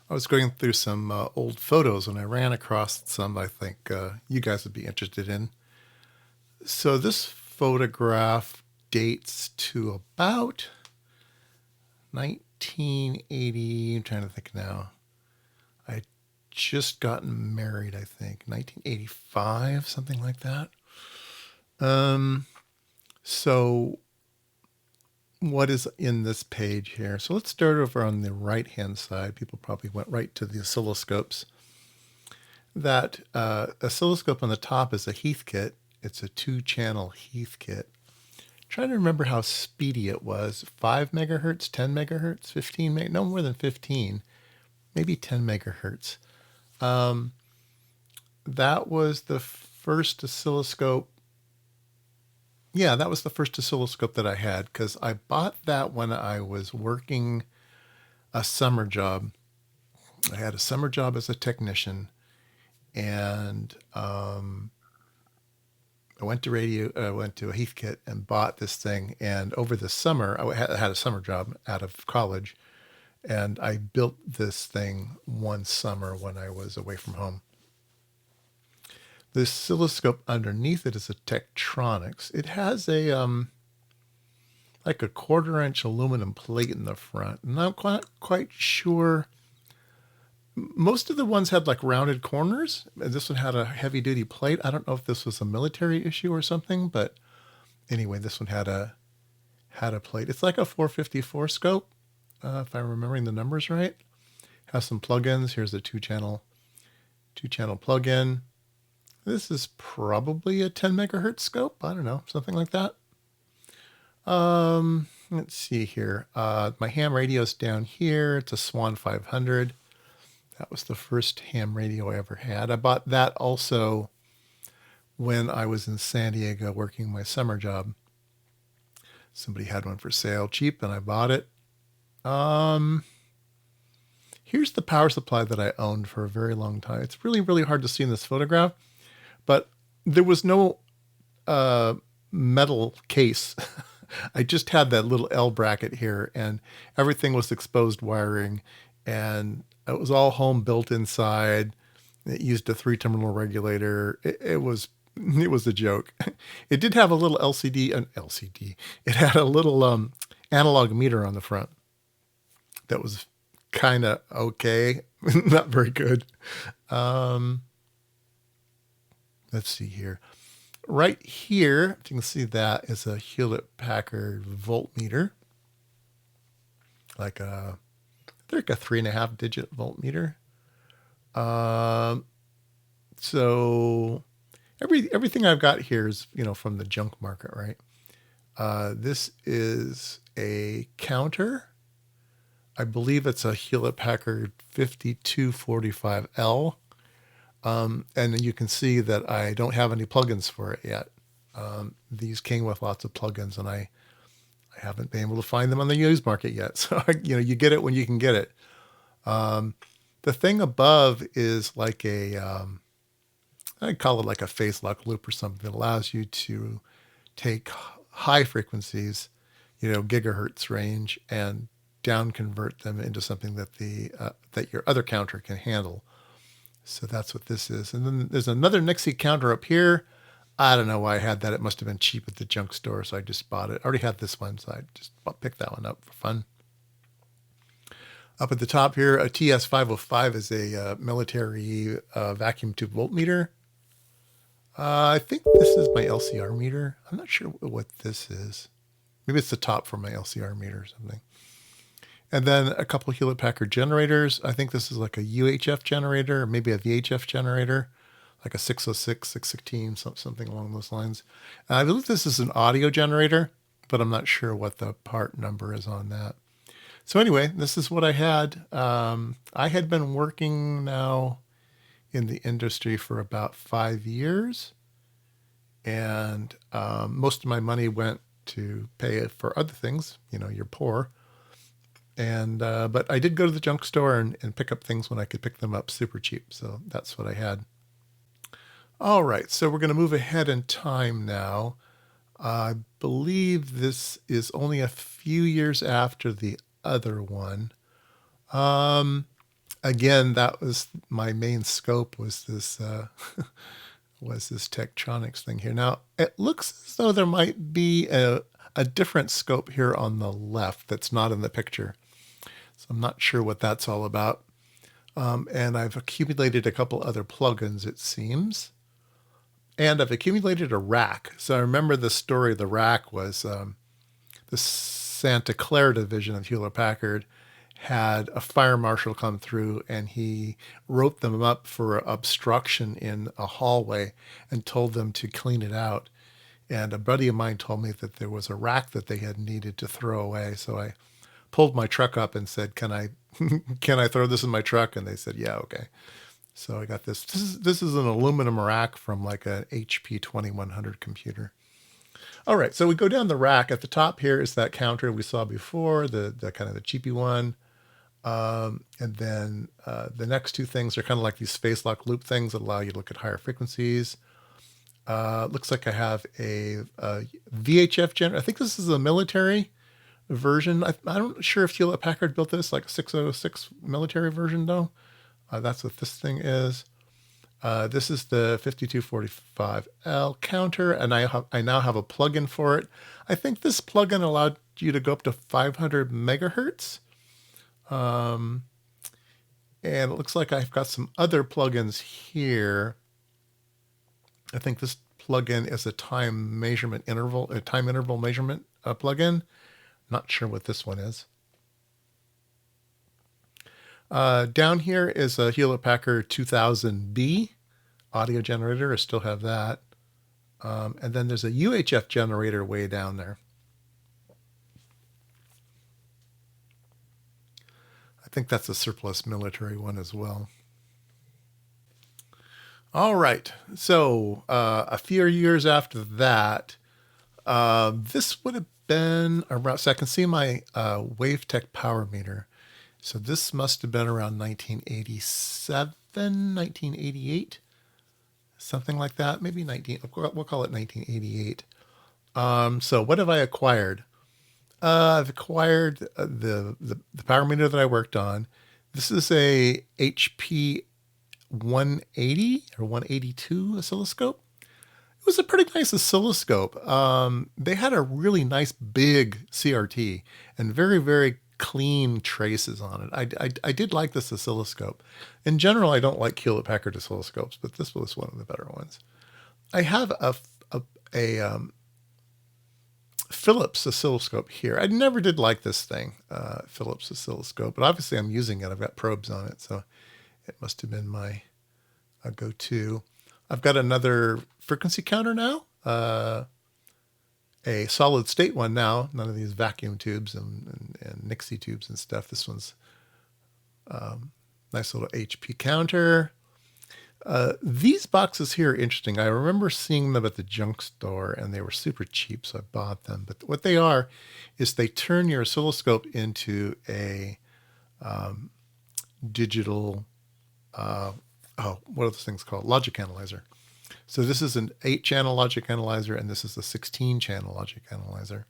I was going through some old photos and I ran across some I think you guys would be interested in. So this photograph dates to about 1980. I'm trying to think now. I had just gotten married, I think, 1985, something like that. Um, so what is in this page here? So let's start over on the right hand side. People probably went right to the oscilloscopes. That oscilloscope on the top is a Heathkit. It's a 2-channel Heathkit. Trying to remember how speedy it was. 5 megahertz, 10 megahertz, 15 meg, no more than 15, maybe 10 megahertz. That was the first oscilloscope. Yeah, that was the first oscilloscope that I had because I bought that when I was working a summer job. I had a summer job as a technician, and I went to a Heathkit and bought this thing. And over the summer, I had a summer job out of college, and I built this thing one summer when I was away from home. The oscilloscope underneath it is a Tektronix. It has a like a 1/4-inch aluminum plate in the front, and I'm quite sure. Most of the ones had like rounded corners, and this one had a heavy duty plate. I don't know if this was a military issue or something, but anyway, this one had a plate. It's like a 454 scope, if I'm remembering the numbers right. Has some plugins. Here's a two-channel plug-in. This is probably a 10 megahertz scope. I don't know, something like that. Let's see here. My ham radio's down here. It's a Swan 500. That was the first ham radio I ever had. I bought that also when I was in San Diego working my summer job. Somebody had one for sale cheap and I bought it. Here's the power supply that I owned for a very long time. It's really, really hard to see in this photograph, but there was no metal case. I just had that little L bracket here, and everything was exposed wiring, and it was all home built inside. It used a 3-terminal regulator. It was a joke. It did have a little LCD. It had a little analog meter on the front that was kind of okay, not very good. Let's see here. Right here, you can see that is a Hewlett-Packard voltmeter, like a 3.5 digit voltmeter. So everything I've got here is from the junk market, right? This is a counter. I believe it's a Hewlett-Packard 5245L. And you can see that I don't have any plugins for it yet. These came with lots of plugins, and I haven't been able to find them on the used market yet. So, you get it when you can get it. The thing above is like I call it like a phase lock loop or something that allows you to take high frequencies, gigahertz range, and down convert them into something that that your other counter can handle. So that's what this is. And then there's another Nixie counter up here. I don't know why I had that. It must have been cheap at the junk store, so I just bought it. I already had this one, so I just picked that one up for fun. Up at the top here, a TS505 is a military vacuum tube voltmeter. I think this is my LCR meter. I'm not sure what this is. Maybe it's the top for my LCR meter or something. And then a couple Hewlett-Packard generators. I think this is like a UHF generator, or maybe a VHF generator, like a 606, 616, something along those lines. I believe this is an audio generator, but I'm not sure what the part number is on that. So anyway, this is what I had. I had been working now in the industry for about 5 years, and most of my money went to pay for other things. You're poor. And but I did go to the junk store and pick up things when I could pick them up super cheap. So that's what I had. All right, so we're going to move ahead in time now. I believe this is only a few years after the other one. again, that was my main scope, was this was this Tektronix thing here. Now, it looks as though there might be a different scope here on the left that's not in the picture. So I'm not sure what that's all about. And I've accumulated a couple other plugins, it seems. And I've accumulated a rack. So I remember the story of the rack was the Santa Clara division of Hewlett-Packard had a fire marshal come through, and he wrote them up for obstruction in a hallway and told them to clean it out. And a buddy of mine told me that there was a rack that they had needed to throw away. So I pulled my truck up and said, "Can I can I throw this in my truck?" And they said, "Yeah, okay." So I got this. This is an aluminum rack from like an HP 2100 computer. All right, so we go down the rack. At the top here is that counter we saw before, the kind of the cheapy one. And then the next two things are kind of like these phase lock loop things that allow you to look at higher frequencies. Looks like I have a VHF generator. I think this is a military version. I'm not sure if Hewlett-Packard built this, like a 606 military version though. That's what this thing is. This is the 5245L counter, and I now have a plugin for it. I think this plugin allowed you to go up to 500 megahertz. And it looks like I've got some other plugins here. I think this plugin is a time interval measurement plugin. Not sure what this one is. Down here is a Hewlett-Packard 2000B audio generator. I still have that. And then there's a UHF generator way down there. I think that's a surplus military one as well. All right. So a few years after that, this would have been around, so I can see my WaveTech power meter. So this must have been around 1987, 1988, something like that. Maybe we'll call it 1988. So what have I acquired? I've acquired the power meter that I worked on. This is a HP 180 or 182 oscilloscope. It was a pretty nice oscilloscope. They had a really nice big CRT and very, very clean traces on it. I did like this oscilloscope. In general, I don't like Hewlett-Packard oscilloscopes, but this was one of the better ones. I have a Philips oscilloscope here. I never did like this thing, Philips oscilloscope, but obviously I'm using it. I've got probes on it, so it must have been my go-to. I've got another frequency counter now, a solid state one now, none of these vacuum tubes and Nixie tubes and stuff. This one's nice little HP counter. These boxes here are interesting. I remember seeing them at the junk store and they were super cheap, so I bought them. But what they are is they turn your oscilloscope into a digital, what are those things called? Logic analyzer. So this is an 8-channel logic analyzer, and this is a 16-channel logic analyzer.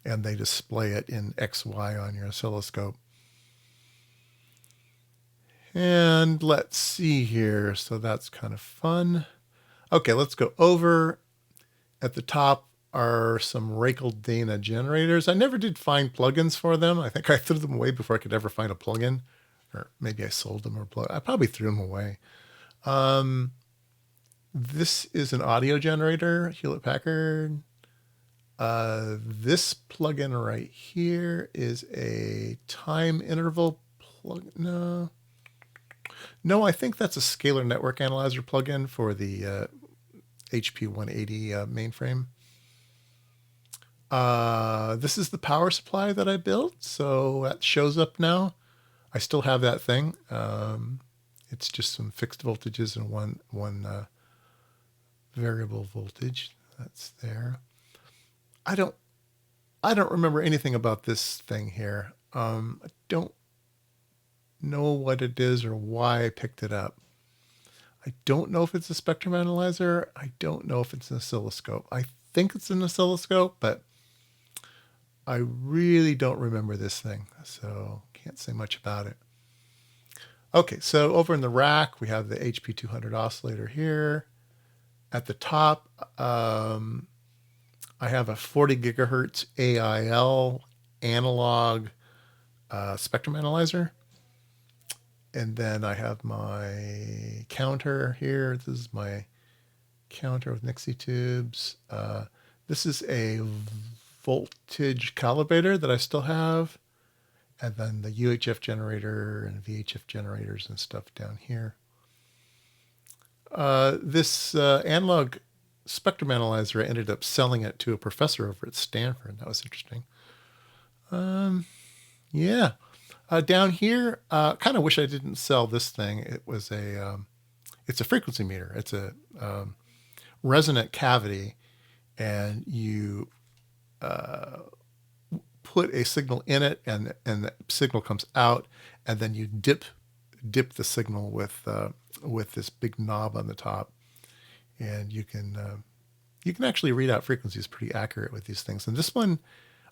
And they display it in XY on your oscilloscope. And let's see here. So that's kind of fun. Okay, let's go over. At the top are some Rakel Dana generators. I never did find plugins for them. I think I threw them away before I could ever find a plugin. Or maybe I sold them or I probably threw them away. This is an audio generator, Hewlett-Packard. This plugin right here is a time interval plug. No, I think that's a scalar network analyzer plugin for the HP 180 mainframe. This is the power supply that I built, so that shows up now. I still have that thing. It's just some fixed voltages and one variable voltage. That's there. I don't remember anything about this thing here. I don't know what it is or why I picked it up. I don't know if it's a spectrum analyzer. I don't know if it's an oscilloscope. I think it's an oscilloscope, but I really don't remember this thing, so can't say much about it. Okay, so over in the rack, we have the HP200 oscillator here. At the top, I have a 40 gigahertz AIL analog spectrum analyzer. And then I have my counter here. This is my counter with Nixie tubes. This is a voltage calibrator that I still have. And then the UHF generator and VHF generators and stuff down here. This analog spectrum analyzer, I ended up selling it to a professor over at Stanford. That was interesting. Yeah. Down here, kind of wish I didn't sell this thing. It's a frequency meter. It's a resonant cavity, and you put a signal in it, and the signal comes out, and then you dip the signal with this big knob on the top, and you can actually read out frequencies pretty accurate with these things. And this one,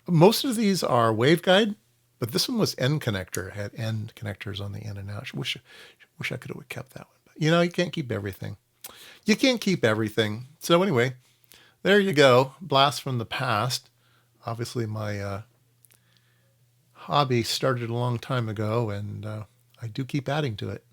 most of these are waveguide, but this one was end connector. It had end connectors on the in and out. Wish I could have kept that one. But you can't keep everything. You can't keep everything. So anyway, there you go. Blast from the past. Obviously, my hobby started a long time ago, and I do keep adding to it.